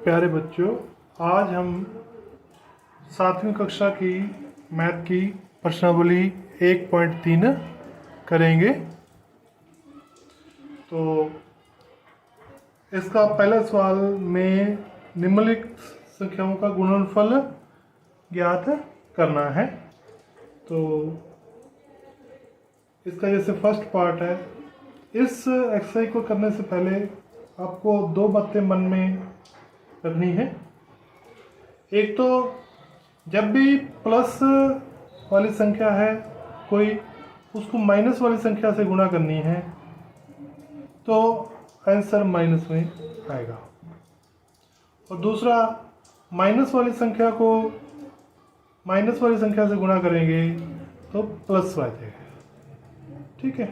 प्यारे बच्चों, आज हम 7वीं कक्षा की मैथ की प्रश्नावली 1.3 करेंगे। तो इसका पहला सवाल में निम्नलिखित संख्याओं का गुणनफल ज्ञात करना है। तो इसका जैसे फर्स्ट पार्ट है, इस एक्सरसाइज को करने से पहले आपको दो बातें मन में रखनी है। एक तो जब भी प्लस वाली संख्या है कोई, उसको माइनस वाली संख्या से गुणा करनी है तो आंसर माइनस में आएगा, और दूसरा माइनस वाली संख्या को माइनस वाली संख्या से गुणा करेंगे तो प्लस आ जाएगा। ठीक है,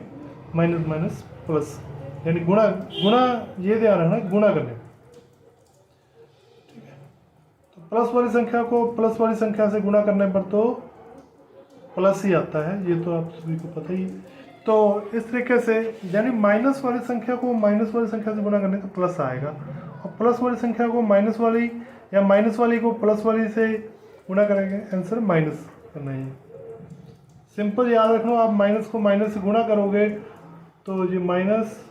माइनस माइनस प्लस, यानी गुणा गुणा, ये ध्यान रखना, गुणा करने। ठीक है, तो प्लस वाली संख्या को प्लस वाली संख्या से गुणा करने पर तो प्लस ही आता है, ये तो आप सभी को पता ही है। तो इस तरीके से यानी माइनस वाली संख्या को माइनस वाली संख्या से गुणा करने तो प्लस आएगा, और प्लस वाली संख्या को माइनस वाली या माइनस वाली को प्लस वाली से गुणा करेंगे, आंसर माइनस करना है। सिंपल याद रखना, आप माइनस को माइनस से गुणा करोगे तो ये माइनस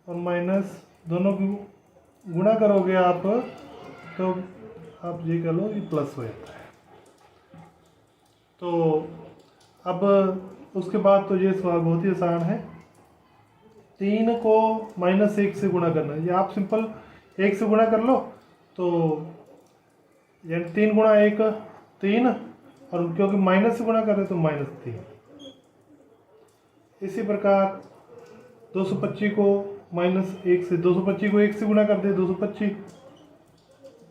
और माइनस दोनों की गुणा करोगे आप, तो आप ये कह लो ये प्लस हो जाता है। तो अब उसके बाद तो ये सवाल बहुत ही आसान है, 3 को -1 से गुणा करना है। ये आप सिंपल 1 से गुणा कर लो, तो यानी 3 गुणा 1 3, और क्योंकि माइनस से गुणा कर रहे तो -3। इसी प्रकार 225 को -1 से, 225 को 1 से गुणा कर दे 225,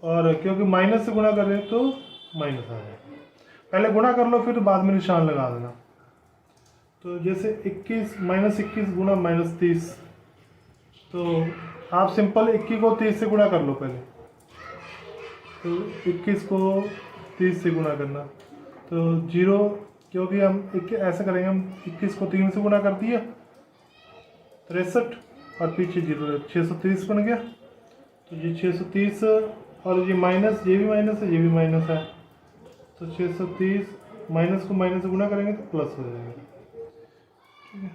और क्योंकि माइनस से गुणा कर रहे तो माइनस आ जाए। पहले गुणा कर लो फिर बाद में निशान लगा देना। तो जैसे 21 -21 गुणा -30, तो आप सिंपल 21 को 30 से गुणा कर लो पहले। तो 21 को 30 से गुणा करना तो 0, क्योंकि हम ऐसे करेंगे, हम 21 को 3 से गुणा कर दिया 63, और पीछे 0 630 बन गया। तो ये 630, और ये माइनस, ये भी माइनस है, ये भी माइनस है, तो 630 माइनस को माइनस से गुणा करेंगे तो प्लस हो जाएगा। ठीक है,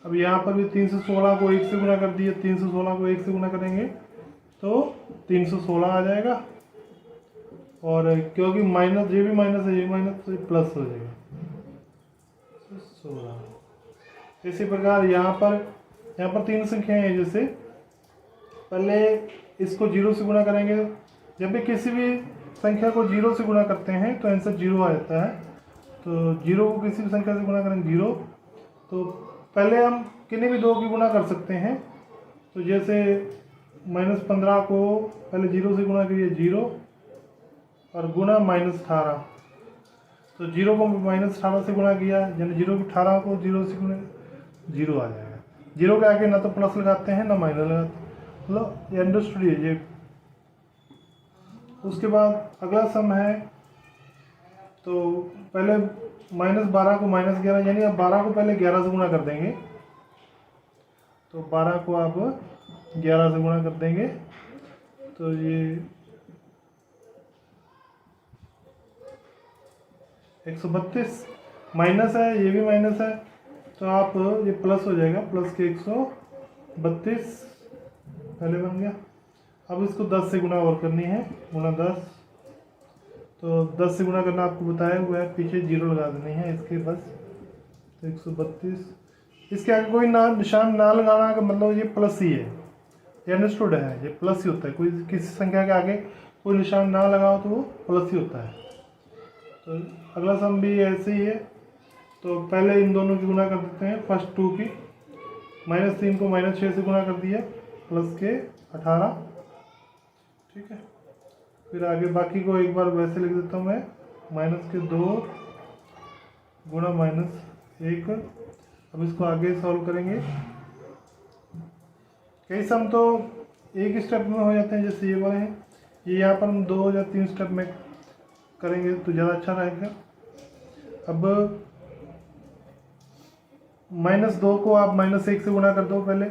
अब यहाँ पर भी 316 को 1 से गुणा कर दिया, 316 को 1 से गुणा करेंगे तो 316 आ जाएगा, और क्योंकि माइनस, ये भी माइनस है, ये माइनस, तो ये प्लस हो जाएगा 16। इसी प्रकार यहाँ पर 3 संख्याएं हैं। जैसे पहले इसको 0 से गुणा करेंगे, जब भी किसी भी संख्या को 0 से गुणा करते हैं तो आंसर 0 आ जाता है। तो 0 को किसी भी संख्या से गुणा करेंगे 0, तो पहले हम किन्हीं भी 2 की गुणा कर सकते हैं। तो जैसे -15 को पहले 0 से गुणा करिए 0, और गुणा -18, तो 0 को -18 से गुणा किया, यानी 0 की 18 को 0 से गुणा 0 आ जाएगा। 0 के आगे ना तो प्लस लगाते हैं ना माइनस लगाते, मतलब ये अंडरस्टूड है ये। उसके बाद अगला सम है, तो पहले -12 को -11, यानी आप 12 को पहले 11 से गुणा कर देंगे। तो 12 को आप 11 से गुणा कर देंगे, तो ये 132 माइनस है, ये भी माइनस है, तो आप ये प्लस हो जाएगा, प्लस के 132 पहले बन गया। अब इसको 10 से गुणा और करनी है, गुणा 10, तो 10 से गुणा करना आपको बताया हुआ है, पीछे 0 लगा देनी है इसके बस। तो 132, इसके आगे कोई ना निशान ना लगाना का मतलब ये प्लस ही है, ये अंडरस्टूड है, ये प्लस ही होता है। कोई किसी संख्या के आगे कोई निशान ना लगाओ तो वो प्लस ही होता है। तो अगला सम भी ऐसे ही है, तो पहले इन दोनों की गुणा कर देते हैं, फर्स्ट 2 की, -3 को -6 से गुणा कर दिया, प्लस के 18। ठीक है, फिर आगे बाकी को एक बार वैसे लिख देता हूँ मैं, -2 गुणा -1। अब इसको आगे सॉल्व करेंगे। कई सम तो एक स्टेप में हो जाते हैं, जैसे ये वाले हैं, ये यहाँ पर हम 2 या 3 स्टेप में करेंगे तो ज़्यादा अच्छा रहेगा। अब -2 को आप -1 से गुणा कर दो, पहले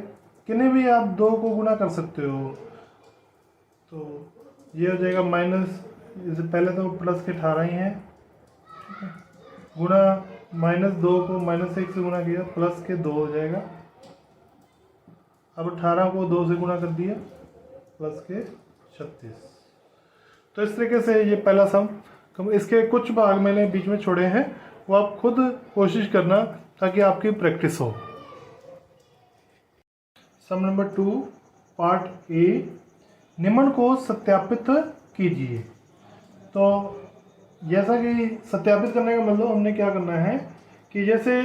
किन्हीं भी आप 2 को गुणा कर सकते हो। तो ये हो जाएगा माइनस, इससे पहले तो प्लस के 18 ही हैं, ठीक है, गुणा -2 को -1 से गुणा किया, प्लस के 2 हो जाएगा। अब 18 को 2 से गुणा कर दिया, प्लस के 36। तो इस तरीके से ये पहला सम, इसके कुछ भाग मैंने बीच में छोड़े हैं, वो आप खुद कोशिश करना ताकि आपकी प्रैक्टिस हो। सम नंबर 2 पार्ट ए, निम्न को सत्यापित कीजिए। तो जैसा कि सत्यापित करने का मतलब हमने क्या करना है कि जैसे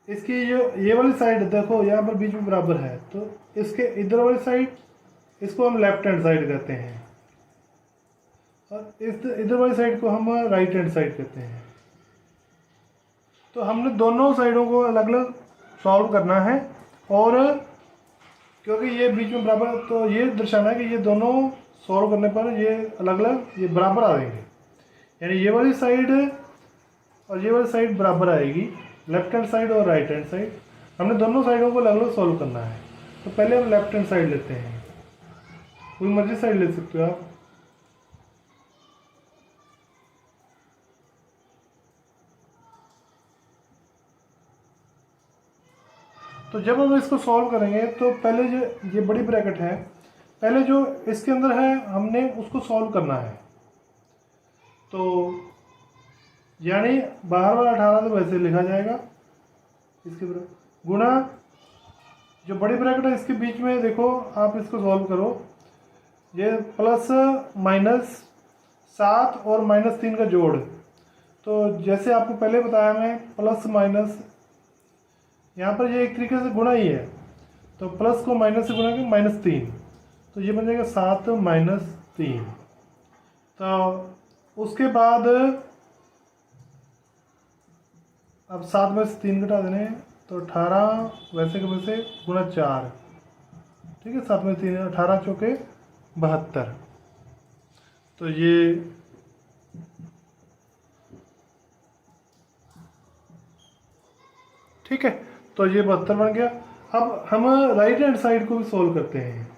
इसकी जो ये वाली साइड देखो यहाँ पर बीच में बराबर है, तो इसके इधर वाली साइड इसको हम लेफ्ट हैंड साइड कहते हैं और इस इधर वाली साइड को हम राइट हैंड साइड कहते हैं। तो हमने दोनों साइडों को अलग अलग सॉल्व करना है, और क्योंकि ये बीच में बराबर, तो ये दर्शाना है कि ये दोनों सॉल्व करने पर ये अलग अलग ये बराबर आ जाएंगे, यानी ये वाली साइड और ये वाली साइड बराबर आएगी, लेफ्ट हैंड साइड और राइट हैंड साइड। हमने दोनों साइडों को अलग अलग सॉल्व करना है। तो पहले हम लेफ्ट हैंड साइड लेते हैं, कोई मर्जी साइड ले सकते हो आप। तो जब हम इसको सॉल्व करेंगे तो पहले जो ये बड़ी ब्रैकेट है, पहले जो इसके अंदर है हमने उसको सॉल्व करना है। तो यानी बाहर वाला 18 तो वैसे लिखा जाएगा, इसके गुणा जो बड़ी ब्रैकेट है इसके बीच में देखो, आप इसको सॉल्व करो, ये प्लस माइनस 7 और -3 का जोड़। तो जैसे आपको पहले बताया मैं, प्लस माइनस यहाँ पर ये एक तरीके से गुणा ही है, तो प्लस को माइनस से गुणा के -3, तो ये बन जाएगा 7 - 3। तो उसके बाद अब 7 में से 3 घटा देने हैं, तो 18 वैसे के वैसे गुणा 4, ठीक है, 7 में 3 18 चौके 72। तो ये ठीक है, तो ये 72 बन गया। अब हम राइट हैंड साइड को भी सोल्व करते हैं।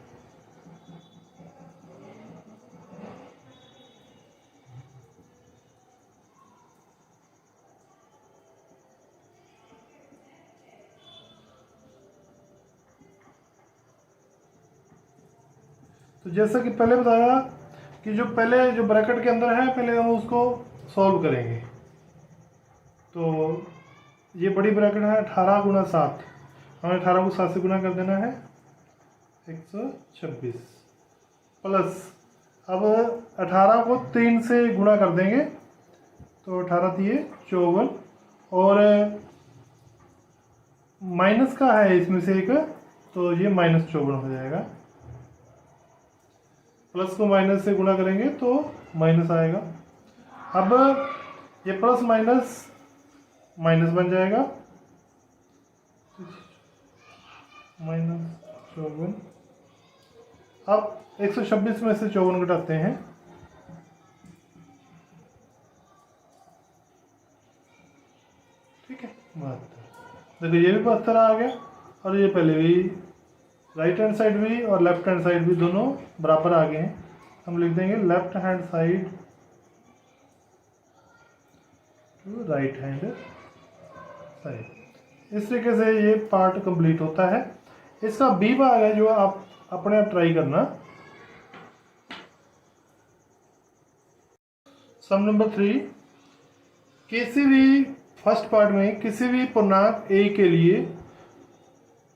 तो जैसा कि पहले बताया कि जो पहले जो ब्रैकेट के अंदर है पहले हम उसको सॉल्व करेंगे। तो ये बड़ी ब्रैकेट है 18 गुणा 7, हमें 18 को 7 से गुणा कर देना है 126, प्लस अब 18 को 3 से गुणा कर देंगे, तो 18 दिए 54, और माइनस का है इसमें से एक, तो ये -54 हो जाएगा। प्लस को माइनस से गुणा करेंगे तो माइनस आएगा। अब ये प्लस माइनस माइनस बन जाएगा, -54। अब 126 में से 54 घटाते हैं, ठीक है, 72। देखो ये भी 72 आ गया, और ये पहले भी राइट हैंड साइड भी और लेफ्ट हैंड साइड भी दोनों बराबर आ गए हैं। हम लिख देंगे left hand side to right hand side. इस तरीके से ये पार्ट कंप्लीट होता है। इसका बी भाग है जो आप अपने आप ट्राई करना। सम नंबर 3, किसी भी फर्स्ट पार्ट में किसी भी पूर्णांक a के लिए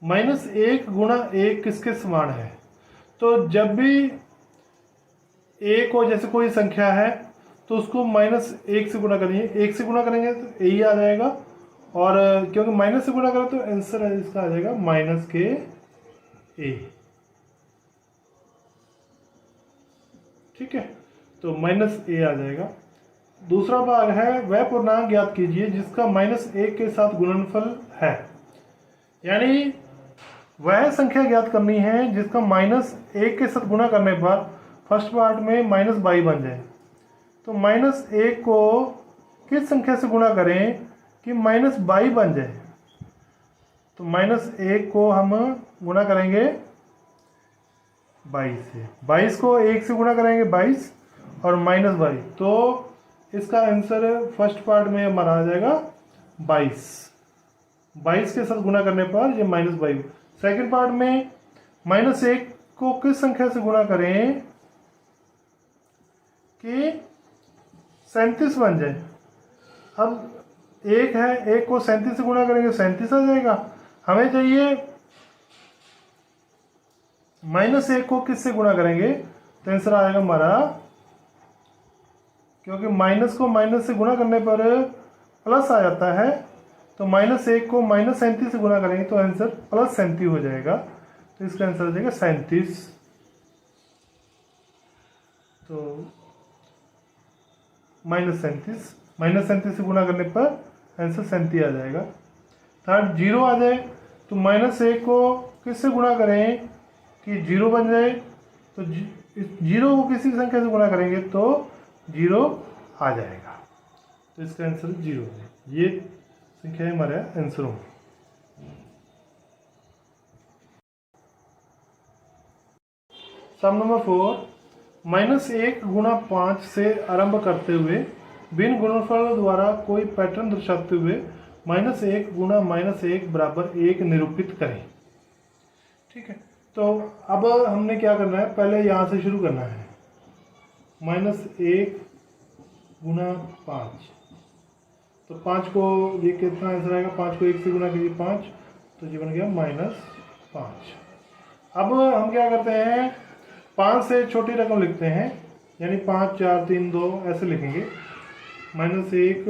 -1 गुणा 1 किसके समान है। तो जब भी a को जैसे कोई संख्या है तो उसको -1 से गुणा करेंगे, 1 से गुणा करेंगे तो a ही आ जाएगा, और क्योंकि माइनस से गुणा करें तो आंसर है इसका आ जाएगा -ka, ठीक है, तो -a आ जाएगा। दूसरा भाग है वह पूर्णांक ज्ञात कीजिए जिसका -1 के साथ गुणनफल है, यानी वह संख्या ज्ञात करनी है जिसका -1 के साथ गुणा करने पर फर्स्ट पार्ट में -22 बन जाए। तो -1 को किस संख्या से गुणा करें कि -22 बन जाए। तो -1 को हम गुणा करेंगे 22 से 22 को 1 से गुणा करेंगे 22 और माइनस 22, तो इसका आंसर फर्स्ट पार्ट में हमारा आ जाएगा 22 के साथ गुणा करने पर ये -22। सेकेंड पार्ट में -1 को किस संख्या से गुणा करें कि 37 बन जाए। अब 1 है, 1 को 37 से गुणा करेंगे 37 आ जाएगा। हमें चाहिए -1 को किससे गुणा करेंगे, तो आंसर आएगा हमारा, क्योंकि माइनस को माइनस से गुणा करने पर प्लस आ जाता है, तो -1 को -37 से गुणा करेंगे तो आंसर +37 हो जाएगा। तो इसका आंसर हो जाएगा 37। तो -37 से गुणा करने पर आंसर 37 आ जाएगा। थर्ड 0 आ जाए तो -1 को किससे गुणा करें कि 0 बन जाए, तो 0 को किसी संख्या से गुणा करेंगे तो 0 आ जाएगा। तो इसका आंसर 0 है। ये संख्या हमारे आंसर होंगे। सम नंबर 4, -1 गुणा 5 से आरंभ करते हुए बिन गुणनफल द्वारा कोई पैटर्न दर्शाते हुए -1 गुणा -1 बराबर 1 निरूपित करें। ठीक है, तो अब हमने क्या करना है, पहले यहाँ से शुरू करना है। -1 गुणा 5, तो 5 को ये कितना आंसर आएगा, 5 को 1 से गुणा कीजिए 5, तो ये बन गया -5। अब हम क्या करते हैं, 5 से छोटी रकम लिखते हैं, यानी 5 4 3 2 ऐसे लिखेंगे। -1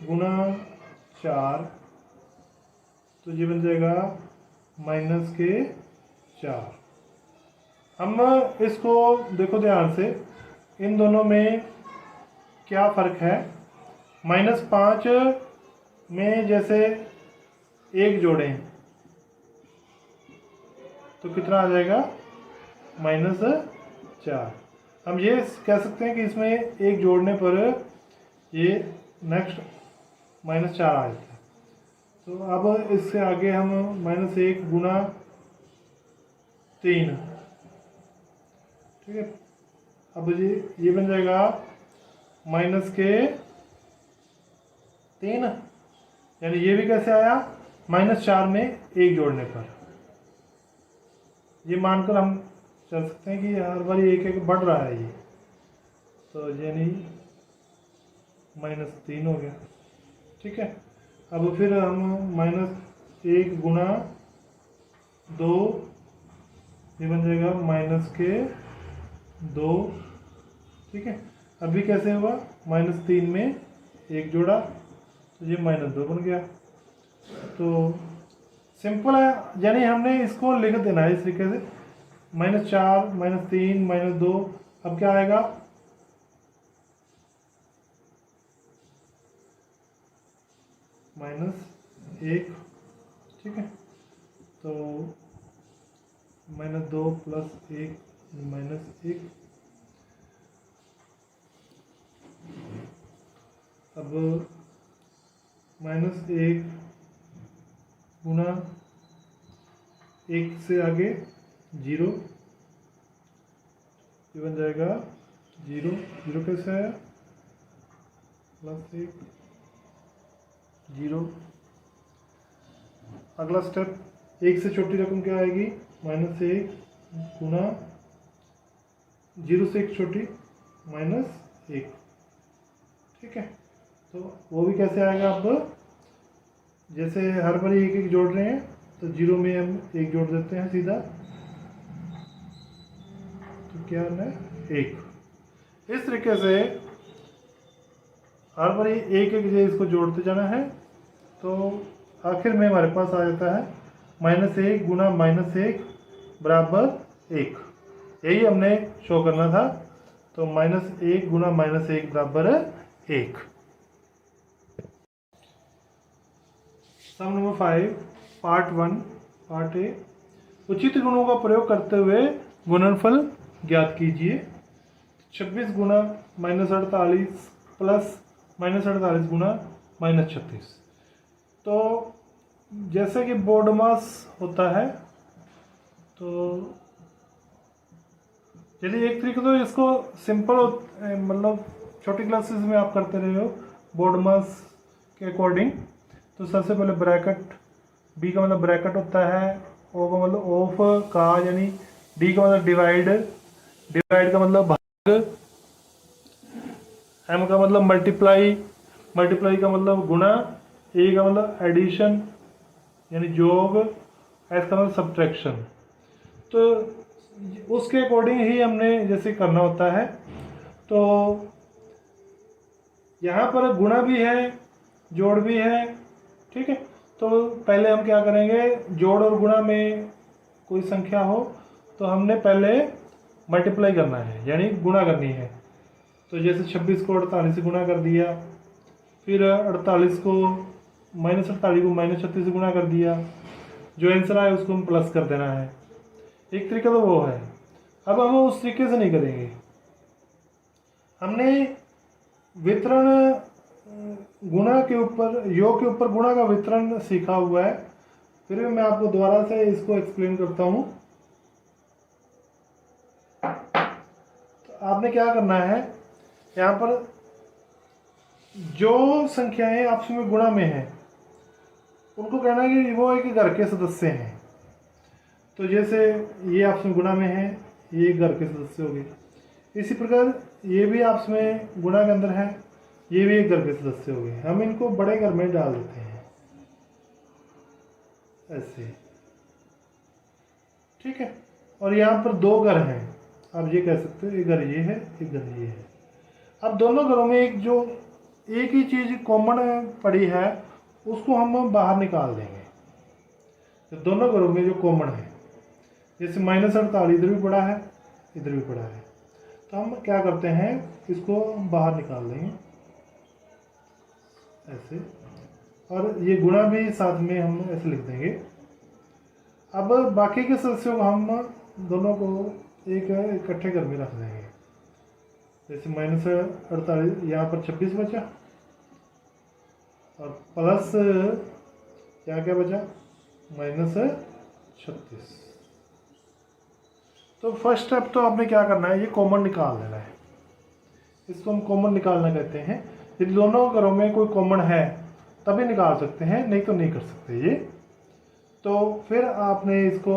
गुणा 4, तो ये बन जाएगा -4। हम इसको देखो ध्यान से, इन दोनों में क्या फ़र्क है। -5 में जैसे 1 जोड़ें तो कितना आ जाएगा, -4। हम ये कह सकते हैं कि इसमें 1 जोड़ने पर ये नेक्स्ट -4 आ जाता है। तो अब इससे आगे हम -1 गुणा 3, ठीक है, अब ये बन जाएगा -3, यानी ये भी कैसे आया, -4 में 1 जोड़ने पर। ये मानकर हम चल सकते हैं कि हर बार एक एक बढ़ रहा है ये, तो यानी -3 हो गया। ठीक है, अब फिर हम -1 गुणा 2, ये बन जाएगा -2। ठीक है, अभी कैसे हुआ, -3 में 1 जोड़ा तो ये -2 बन गया। तो सिंपल है, यानी हमने इसको लिख देना है इस तरीके से, -4 -3 -2। अब क्या आएगा, -1। ठीक है, तो -2 + 1 -1। अब -1 गुणा 1 से आगे 0, ये बन जाएगा 0। 0 कैसे आया, +1 0। अगला स्टेप, 1 से छोटी रकम क्या आएगी, -1 गुणा 0 से 1 छोटी -1। ठीक है, तो वो भी कैसे आएगा, अब जैसे हर बार 1 1 जोड़ रहे हैं तो 0 में हम 1 जोड़ देते हैं सीधा, तो क्या है 1। इस तरीके से हर बार 1 1 इसको जोड़ते जाना है, तो आखिर में हमारे पास आ जाता है -1 गुणा -1 बराबर 1। यही हमने शो करना था, तो -1 गुणा -1 बराबर 1। सम नंबर 5, पार्ट 1, पार्ट ए। उचित गुणों का प्रयोग करते हुए गुणनफल ज्ञात कीजिए। 26 गुणा -48 प्लस -48 गुणा -36। तो जैसे कि बोर्ड मास होता है, तो चलिए एक तरीके तो इसको सिंपल मतलब छोटी क्लासेस में आप करते रहे हो बोर्ड मास के अकॉर्डिंग। तो सबसे पहले ब्रैकेट, बी का मतलब ब्रैकेट होता है, ओ का मतलब ऑफ का यानी, डी का मतलब डिवाइड, डिवाइड का मतलब भाग, एम का मतलब मल्टीप्लाई, मल्टीप्लाई का मतलब गुणा, ए का मतलब एडिशन यानी जोग, एस का मतलब सब्ट्रैक्शन। तो उसके अकॉर्डिंग ही हमने जैसे करना होता है। तो यहाँ पर गुणा भी है, जोड़ भी है, ठीक है। तो पहले हम क्या करेंगे, जोड़ और गुणा में कोई संख्या हो तो हमने पहले मल्टीप्लाई करना है यानी गुणा करनी है। तो जैसे 26 को 48 से गुणा कर दिया, फिर 48 को -48 को -36 से गुणा कर दिया, जो आंसर आए उसको हम प्लस कर देना है। एक तरीका तो वो है। अब हम उस तरीके से नहीं करेंगे, हमने वितरण गुणा के ऊपर, योग के ऊपर गुणा का वितरण सीखा हुआ है। फिर भी मैं आपको दोबारा से इसको एक्सप्लेन करता हूँ। तो आपने क्या करना है, यहाँ पर जो संख्याएं आपस में गुणा में हैं उनको कहना है कि वो एक घर के सदस्य हैं। तो जैसे ये आपस में गुणा में है, ये घर के सदस्य हो गए। इसी प्रकार ये भी आपस में गुणा के अंदर है, ये भी एक घर के सदस्य हो गए। हम इनको बड़े घर में डाल देते हैं ऐसे, ठीक है। और यहाँ पर दो घर हैं, आप ये कह सकते हो एक घर ये है, एक घर ये है। अब दोनों घरों में एक जो एक ही चीज़ कॉमन पड़ी है उसको हम बाहर निकाल देंगे। तो दोनों घरों में जो कॉमन है, जैसे -48 इधर भी पड़ा है, इधर भी पड़ा है, तो हम क्या करते हैं, इसको बाहर निकाल देंगे ऐसे, और ये गुणा भी साथ में हम ऐसे लिख देंगे। अब बाकी के सदस्यों को हम दोनों को एक इकट्ठे घर में रख देंगे। जैसे -48 यहाँ पर 26 बचा, और प्लस यहाँ क्या बचा, -36। तो फर्स्ट स्टेप तो आपने क्या करना है, ये कॉमन निकाल देना है। इसको हम कॉमन निकालना कहते हैं। यदि दोनों घरों में कोई कॉमन है तभी निकाल सकते हैं, नहीं तो नहीं कर सकते ये। तो फिर आपने इसको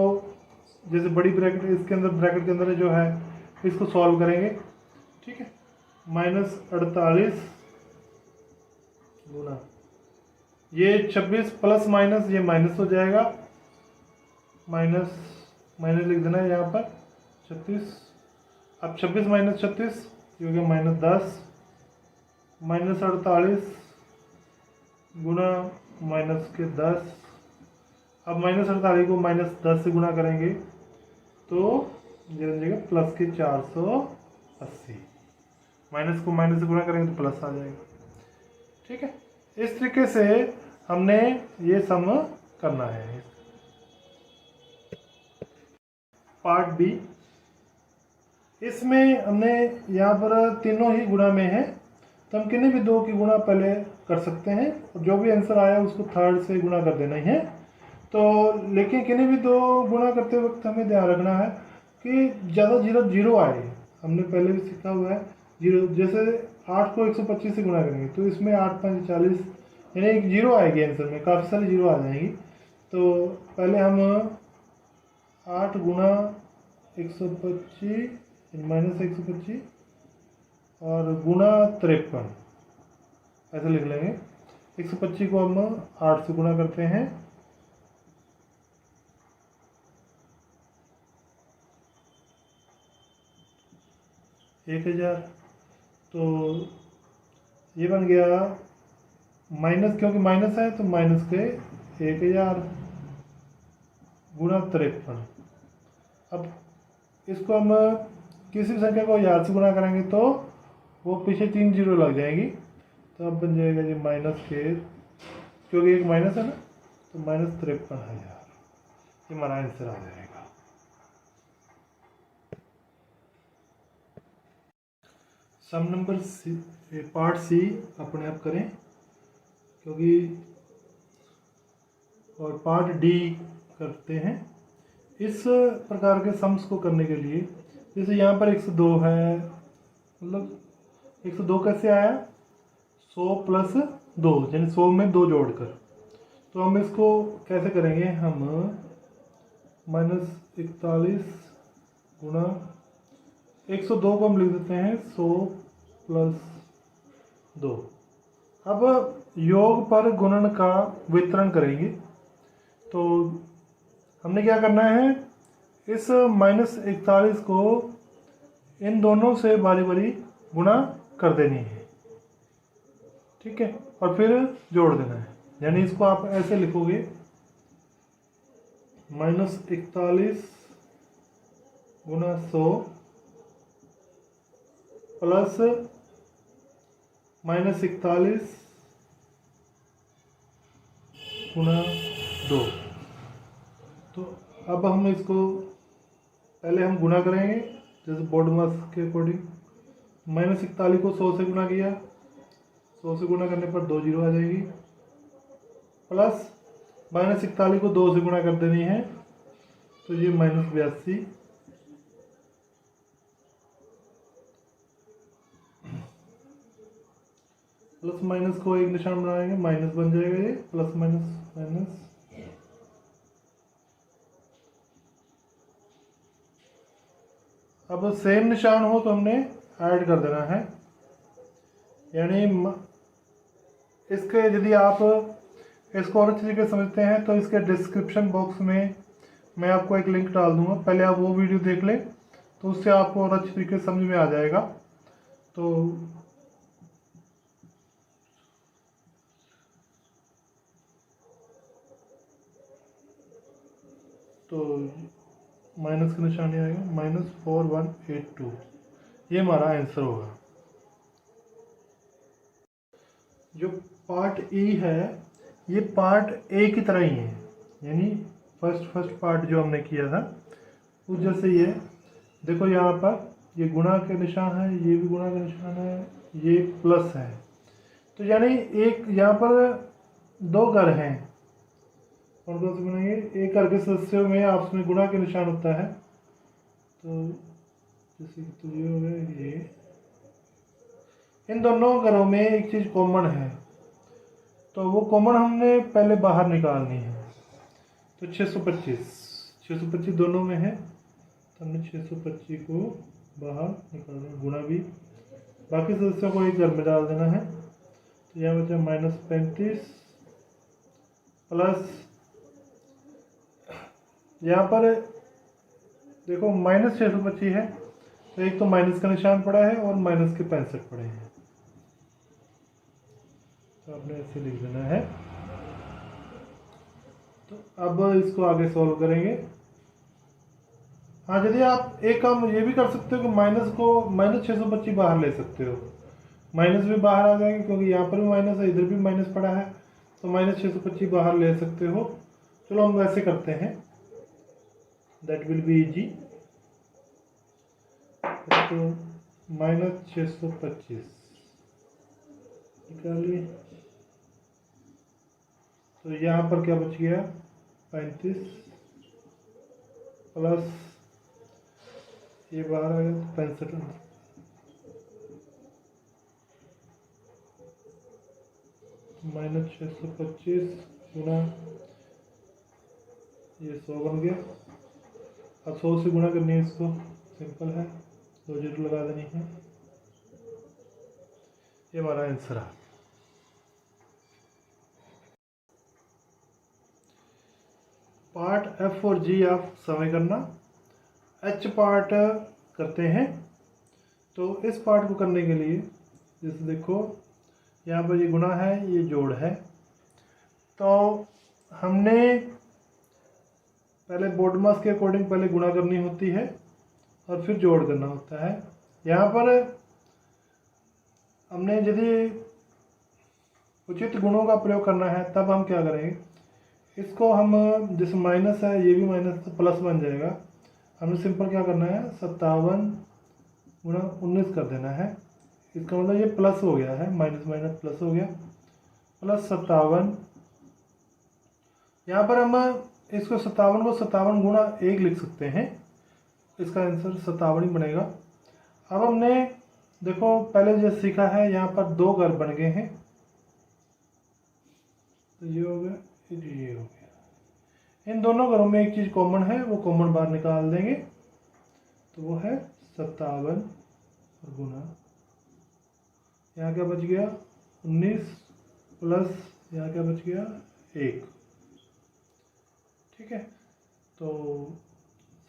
जैसे बड़ी ब्रैकेट, इसके अंदर ब्रैकेट के अंदर जो है इसको सॉल्व करेंगे, ठीक है। -48 गुना ये 26 प्लस माइनस, ये माइनस हो जाएगा, माइनस माइनस लिख देना है यहाँ पर 36। अब 26 - 36 ये हो गया -10, -48 गुना -10। अब -48 को -10 से गुणा करेंगे तो ये बन जाएगा प्लस के 480। माइनस को माइनस से गुणा करेंगे तो प्लस आ जाएगा, ठीक है। इस तरीके से हमने ये सम करना है। पार्ट बी, इसमें हमने यहाँ पर तीनों ही गुणा में है, तो हम किन्हीं भी दो की गुणा पहले कर सकते हैं, और जो भी आंसर आया उसको थर्ड से गुणा कर देना ही है। तो लेकिन किन्हीं भी दो गुणा करते वक्त हमें ध्यान रखना है कि ज़्यादा जीरो आए। हमने पहले भी सीखा हुआ है जीरो, जैसे 8 को 125 से गुणा करेंगे तो इसमें 8 5 40 यानी एक जीरो आएगी आंसर में, काफ़ी सारी जीरो आ जाएंगी। तो पहले हम 8 गुणा 125 -125 और गुणा 53 ऐसे लिख लेंगे। 125 को हम 8 से गुणा करते हैं, 1000। तो ये बन गया माइनस, क्योंकि माइनस है तो माइनस के 1000 गुणा 53। अब इसको हम किसी भी संख्या को 1000 से गुणा करेंगे तो वो पीछे 3 जीरो लग जाएगी, तो अब बन जाएगा जी माइनस के, क्योंकि एक माइनस है ना, तो -53,000 ये हमारा आंसर आ जाएगा। सम नंबर सी, पार्ट सी अपने आप करें क्योंकि, और पार्ट डी करते हैं। इस प्रकार के सम्स को करने के लिए जैसे यहाँ पर 102 है, मतलब 102 कैसे आया, 100 प्लस 2 यानी 100 में 2 जोड़कर। तो हम इसको कैसे करेंगे, हम -41 गुणा 102 को हम लिख देते हैं 100 प्लस 2। अब योग पर गुणन का वितरण करेंगे। तो हमने क्या करना है, इस -41 को इन दोनों से बारी बारी गुणा कर देनी है, ठीक है, और फिर जोड़ देना है। यानी इसको आप ऐसे लिखोगे -41 गुणा 100 प्लस -41 गुणा 2। तो अब हम इसको पहले हम गुणा करेंगे जैसे बोर्ड मास के अकॉर्डिंग। -41 को 100 से गुणा किया, 100 से गुणा करने पर 2 जीरो आ जाएगी, प्लस -41 को 2 से गुणा कर देनी है, तो ये -82 प्लस माइनस को एक निशान बनाएंगे, माइनस बन जाएगा ये, प्लस माइनस माइनस। अब सेम निशान हो तो हमने ऐड कर देना है। यानी इसके यदि आप इसको और अच्छे तरीके से समझते हैं तो इसके डिस्क्रिप्शन बॉक्स में मैं आपको एक लिंक डाल दूंगा, पहले आप वो वीडियो देख लें तो उससे आपको और अच्छी तरीके से समझ में आ जाएगा। तो माइनस का निशान आएगा, -4182, ये हमारा आंसर होगा। जो पार्ट ई है ये पार्ट ए की तरह ही है, यानी फर्स्ट पार्ट जो हमने किया था उस जैसे ही है। देखो यहाँ पर ये गुणा के निशान है, ये भी गुणा का निशान है, ये प्लस है, तो यानी एक यहाँ पर 2 घर हैं और 2 से गुणेंगे, एक घर के सदस्यों में आपस में गुणा के निशान होता है। तो जैसे कि तो ये हो गया, ये इन दोनों घरों में एक चीज़ कॉमन है, तो वो कॉमन हमने पहले बाहर निकालनी है। तो 625 दोनों में है, तो हमने 625 को बाहर निकालना, गुणा भी बाकी सदस्यों को एक घर में डाल देना है। तो यहाँ बचा -35 प्लस, यहाँ पर देखो -625 है, तो एक तो माइनस का निशान पड़ा है और माइनस के 65 पड़े हैं, तो आपने ऐसे लिख देना है। तो अब इसको आगे सॉल्व करेंगे। हाँ, यदि आप एक काम ये भी कर सकते हो कि माइनस को -625 बाहर ले सकते हो, माइनस भी बाहर आ जाएंगे क्योंकि यहाँ पर भी माइनस है, इधर भी माइनस पड़ा है, तो -625 बाहर ले सकते हो। चलो हम वैसे करते हैं, दैट विल बी इजी। तो -625 निकालिए, तो यहाँ पर क्या बच गया, 35 प्लस ये बाहर आ गया, 65 -625 गुणा ये 100 बन गया। अब 100 से गुणा करनी है इसको, सिंपल है, 2 जीरो लगा देनी है, ये हमारा आंसर है। पार्ट एफ और जी आप समय करना, एच पार्ट करते हैं। तो इस पार्ट को करने के लिए जैसे देखो यहाँ पर ये गुणा है, ये जोड़ है, तो हमने पहले बोर्ड मास के अकॉर्डिंग पहले गुणा करनी होती है और फिर जोड़ करना होता है। यहाँ पर हमने यदि उचित गुणों का प्रयोग करना है तब हम क्या करेंगे, इसको हम जैसे माइनस है, ये भी माइनस तो प्लस बन जाएगा। हमें सिंपल क्या करना है, 57 गुणा 19 कर देना है। इसका मतलब ये प्लस हो गया है, माइनस माइनस प्लस हो गया, प्लस 57। यहाँ पर हम इसको 57 को 57 गुणा 1 लिख सकते हैं। इसका आंसर 57 ही बनेगा। अब हमने देखो पहले जो सीखा है, यहाँ पर 2 घर बन गए हैं, तो ये हो गया, ये हो गया। इन दोनों घरों में एक चीज़ कॉमन है, वो कॉमन बाहर निकाल देंगे, तो वो है 57 और गुना, यहाँ क्या बच गया 19 प्लस यहाँ क्या बच गया 1। ठीक है, तो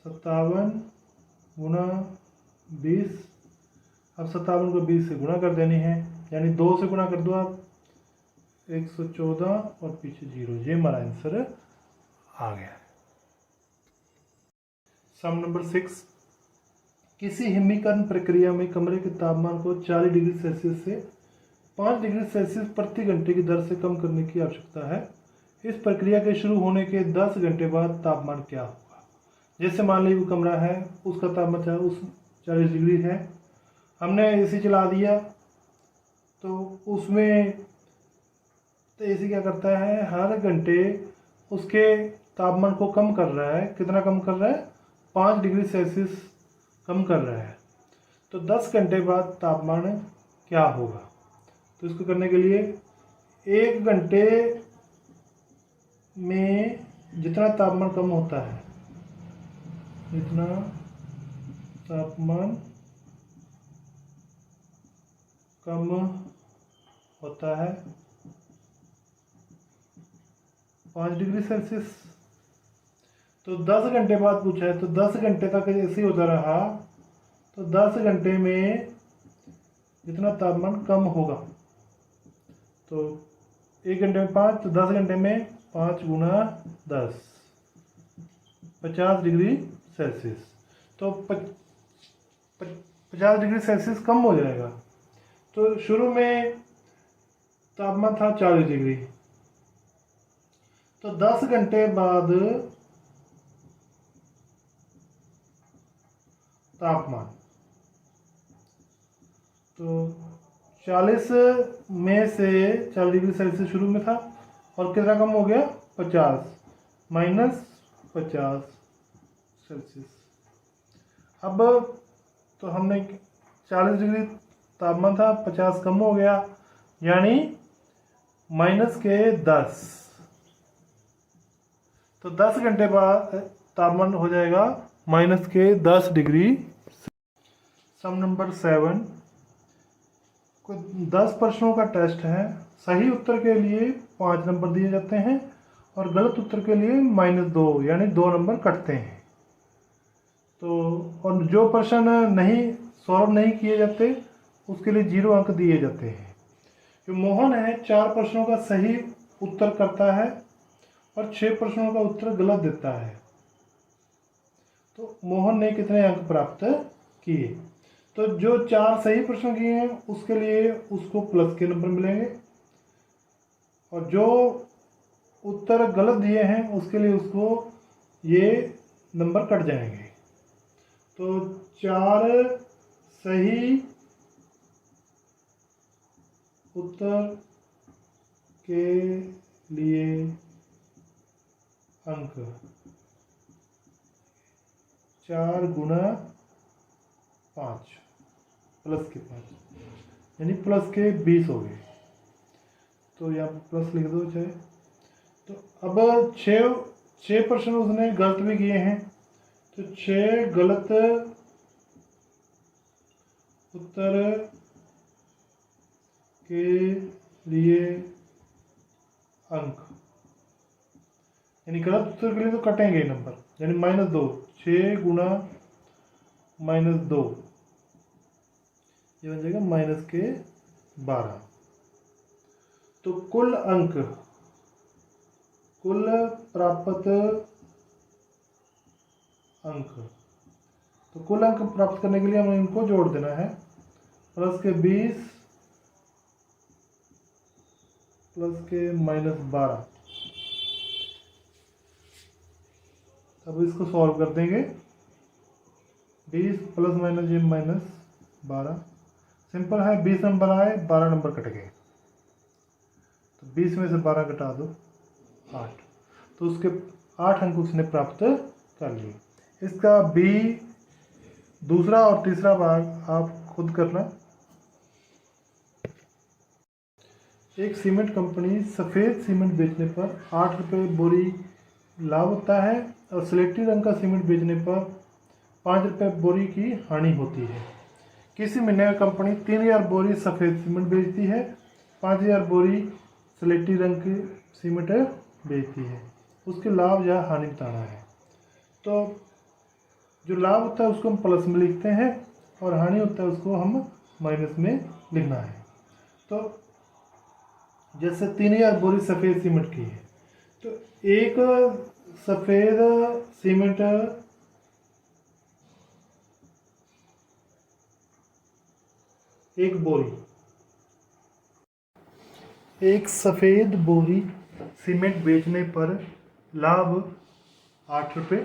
57 गुना 20, अब 57 को 20 से गुणा कर देनी है, यानी 2 से गुणा कर दो आप, 114 और पीछे 0, ये हमारा आंसर आ गया। सम नंबर 6, किसी हिमीकरण प्रक्रिया में कमरे के तापमान को 40 डिग्री सेल्सियस से 5 डिग्री सेल्सियस प्रति घंटे की दर से कम करने की आवश्यकता है। इस प्रक्रिया के शुरू होने के 10 घंटे बाद तापमान क्या होगा। जैसे मान लीजिए कमरा है, उसका तापमान उस 40 डिग्री है, हमने एसी चला दिया, तो उसमें तो एसी क्या करता है, हर घंटे उसके तापमान को कम कर रहा है। कितना कम कर रहा है, 5 डिग्री सेल्सियस कम कर रहा है। तो 10 घंटे बाद तापमान क्या होगा। तो इसको करने के लिए 1 घंटे में जितना तापमान कम होता है, जितना तापमान कम होता है 5 डिग्री सेल्सियस, तो 10 घंटे बाद पूछा है, तो 10 घंटे तक ऐसे ही होता रहा, तो 10 घंटे में जितना तापमान कम होगा, तो 1 घंटे में 5, तो 10 घंटे में 5 गुना 10, 50 डिग्री सेल्सियस। तो 50 डिग्री सेल्सियस कम हो जाएगा। तो शुरू में तापमान था 40 डिग्री, तो 10 घंटे बाद तापमान, तो 40 में से 40 डिग्री सेल्सियस शुरू में था, और कितना कम हो गया 50 माइनस 50 सेल्सियस। अब तो हमने 40 डिग्री तापमान था, 50 कम हो गया, यानी माइनस के 10, तो 10 घंटे बाद तापमान हो जाएगा माइनस के 10 डिग्री। सम नंबर 7, 10 प्रश्नों का टेस्ट है। सही उत्तर के लिए 5 नंबर दिए जाते हैं और गलत उत्तर के लिए -2, यानी 2 नंबर कटते हैं। तो और जो प्रश्न नहीं सॉल्व नहीं किए जाते उसके लिए 0 अंक दिए जाते हैं। जो मोहन है 4 प्रश्नों का सही उत्तर करता है और 6 प्रश्नों का उत्तर गलत देता है। तो मोहन ने कितने अंक प्राप्त किए। तो जो 4 सही प्रश्न किए हैं उसके लिए उसको प्लस के नंबर मिलेंगे, और जो उत्तर गलत दिए हैं उसके लिए उसको ये नंबर कट जाएंगे। तो 4 सही उत्तर के लिए अंक 4 गुना 5 प्लस के 5, यानी प्लस के 20 हो गए। तो यहाँ पर प्लस लिख दो चाहे। तो अब 6 प्रश्न उसने गलत भी किए हैं, तो 6 गलत उत्तर के लिए अंक, यानी गलत उत्तर के लिए तो कटेंगे नंबर, यानी -2, 6 गुना -2, ये बन जाएगा माइनस के 12। तो कुल अंक, कुल प्राप्त अंक, तो कुल अंक प्राप्त करने के लिए हमें इनको जोड़ देना है। प्लस के 20 प्लस के -12। अब इसको सॉल्व कर देंगे। 20 प्लस माइनस ये -12, सिंपल है। 20 नंबर आए, 12 नंबर कट गए, तो 20 में से 12 घटा दो 8, तो उसके 8 अंक उसने प्राप्त कर लिए। इसका बी दूसरा और तीसरा भाग आप खुद करना। एक सीमेंट कंपनी सफ़ेद सीमेंट बेचने पर 8 रुपये बोरी लाभ होता है और स्लेटी रंग का सीमेंट बेचने पर 5 रुपये बोरी की हानि होती है। किसी महीने कंपनी 3000 बोरी सफ़ेद सीमेंट बेचती है, 5000 बोरी स्लेटी रंग की सीमेंट बेचती है। उसके लाभ या हानि बताना है। तो जो लाभ होता है उसको हम प्लस में लिखते हैं और हानि होता है उसको हम माइनस में लिखना है। तो जैसे 3000 बोरी सफ़ेद सीमेंट की है, तो एक सफ़ेद सीमेंट एक सफ़ेद बोरी सीमेंट बेचने पर लाभ 8 रुपये।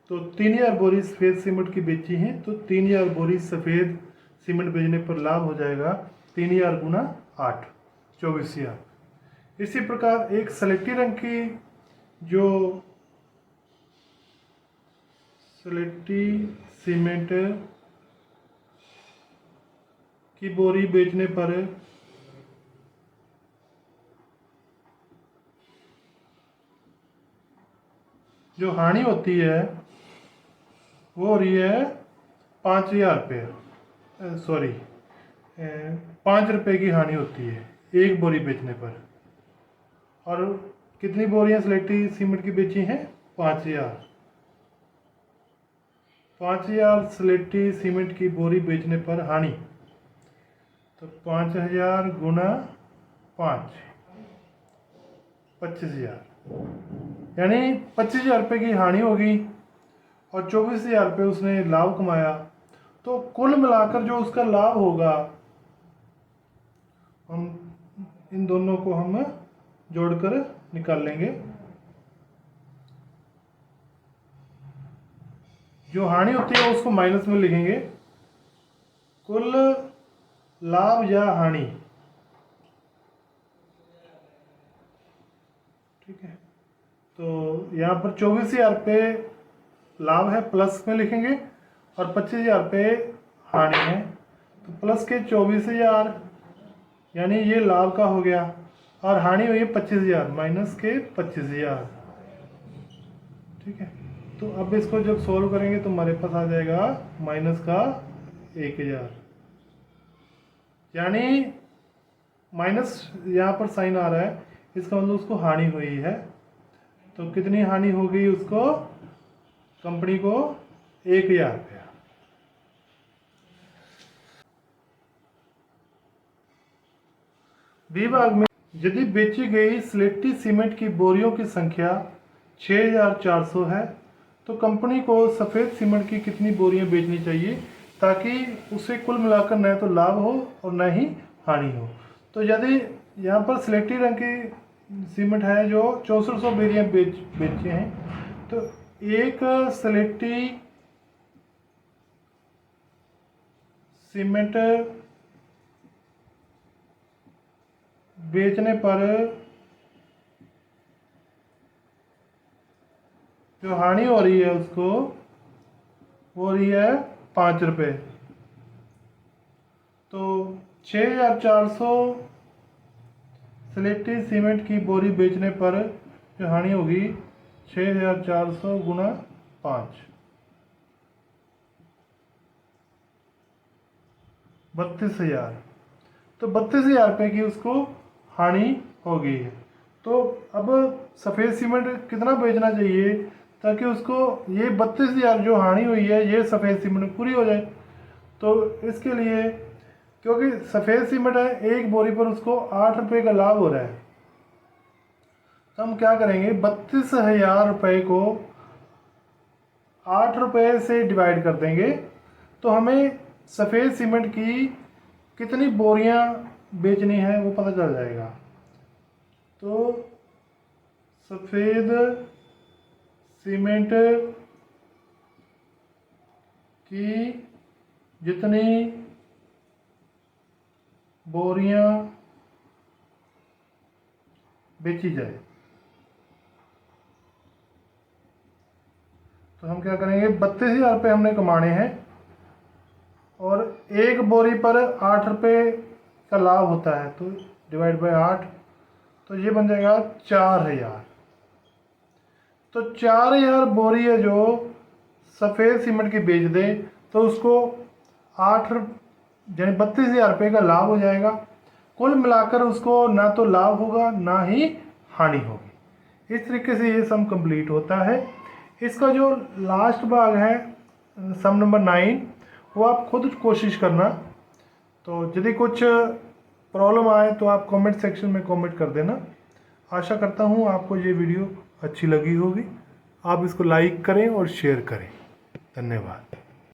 तो 3000 बोरी सफ़ेद सीमेंट की बेची हैं, तो 3000 बोरी सफ़ेद सीमेंट बेचने पर लाभ हो जाएगा 3000 गुना 8, 24,000। इसी प्रकार एक स्लेटी रंग की जो स्लेटी सीमेंट की बोरी बेचने पर जो हानि होती है वो हो रही है 5000 रुपये, सॉरी 5 रुपये की हानि होती है एक बोरी बेचने पर। और कितनी बोरियां स्लेटी सीमेंट की बेची हैं? 5000। 5000 स्लेटी सीमेंट की बोरी बेचने पर हानि, तो 5000 गुना 5, 25,000। यानी 25,000 रुपये की हानि होगी और 24,000 रुपये उसने लाभ कमाया। तो कुल मिलाकर जो उसका लाभ होगा, हम इन दोनों को हम जोड़कर निकाल लेंगे। जो हानि होती है उसको माइनस में लिखेंगे। कुल लाभ या हानि, ठीक है। तो यहाँ पर 24,000 रुपये लाभ है, प्लस में लिखेंगे, और 25,000 रुपये हानि है। तो प्लस के 24,000 यानी ये लाभ का हो गया, और हानि हुई है 25,000, माइनस के 25,000, ठीक है। तो अब इसको जब सॉल्व करेंगे तो हमारे पास आ जाएगा माइनस का 1,000। यानी माइनस यहाँ पर साइन आ रहा है, इसका मतलब उसको हानि हुई है। तो कितनी हानि हो गई उसको, कंपनी को? 1,000 रुपया। बी भाग में यदि बेची गई स्लेटी सीमेंट की बोरियों की संख्या 6,400 है, तो कंपनी को सफ़ेद सीमेंट की कितनी बोरियां बेचनी चाहिए ताकि उसे कुल मिलाकर न तो लाभ हो और न ही हानि हो। तो यदि यहाँ पर स्लेटी रंग की सीमेंट है जो 6400 बोरियां बेचे हैं, तो एक स्लेटी सीमेंट बेचने पर जो हानि हो रही है उसको हो रही है 5 रुपये। तो 6,400 स्लेटी सीमेंट की बोरी बेचने पर जो हानि होगी 6,400 गुना 5, 32,000। तो 32,000 रुपये की उसको हानि हो गई है। तो अब सफ़ेद सीमेंट कितना बेचना चाहिए ताकि उसको ये 32,000 जो हानि हुई है ये सफ़ेद सीमेंट पूरी हो जाए। तो इसके लिए, क्योंकि सफ़ेद सीमेंट है, एक बोरी पर उसको 8 रुपये का लाभ हो रहा है, तो हम क्या करेंगे, 32,000 रुपये को 8 रुपये से डिवाइड कर देंगे, तो हमें सफ़ेद सीमेंट की कितनी बोरियां बेचनी है वो पता चल जाएगा। तो सफ़ेद सीमेंट की जितनी बोरियां बेची जाए, तो हम क्या करेंगे, 32,000 रुपये हमने कमाने हैं, एक बोरी पर 8 रुपये का लाभ होता है, तो डिवाइड बाय 8, तो ये बन जाएगा 4000। तो 4000 बोरी है जो सफ़ेद सीमेंट की बेच दे तो उसको 8 यानी 32,000 रुपये का लाभ हो जाएगा। कुल मिलाकर उसको ना तो लाभ होगा ना ही हानि होगी। इस तरीके से ये सम कंप्लीट होता है। इसका जो लास्ट भाग है सम नंबर 9, वो आप खुद कोशिश करना। तो यदि कुछ प्रॉब्लम आए तो आप कमेंट सेक्शन में कमेंट कर देना। आशा करता हूँ आपको ये वीडियो अच्छी लगी होगी। आप इसको लाइक करें और शेयर करें। धन्यवाद।